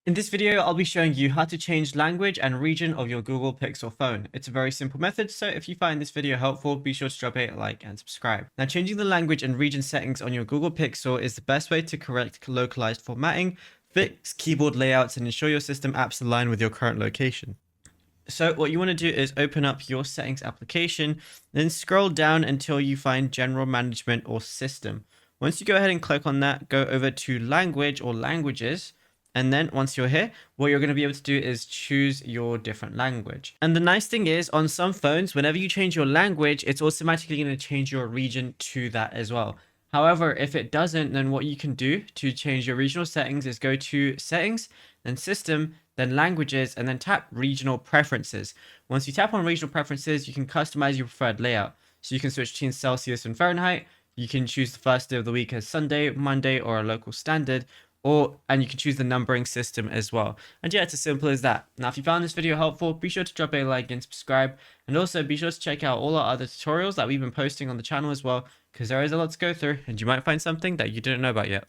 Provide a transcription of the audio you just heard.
In this video, I'll be showing you how to change language and region of your Google Pixel phone. It's a very simple method, so if you find this video helpful, be sure to drop a like and subscribe. Now, changing the language and region settings on your Google Pixel is the best way to correct localized formatting, fix keyboard layouts, and ensure your system apps align with your current location. So what you want to do is open up your settings application, then scroll down until you find general management or system. Once you go ahead and click on that, go over to language or languages. And then once you're here, what you're going to be able to do is choose your different language. And the nice thing is on some phones, whenever you change your language, it's automatically going to change your region to that as well. However, if it doesn't, then what you can do to change your regional settings is go to settings, then system, then languages, and then tap regional preferences. Once you tap on regional preferences, you can customize your preferred layout. So you can switch between Celsius and Fahrenheit. You can choose the first day of the week as Sunday, Monday, or a local standard. And you can choose the numbering system as well. And yeah, it's as simple as that. Now, if you found this video helpful, be sure to drop a like and subscribe. And also be sure to check out all our other tutorials that we've been posting on the channel as well, because there is a lot to go through and you might find something that you didn't know about yet.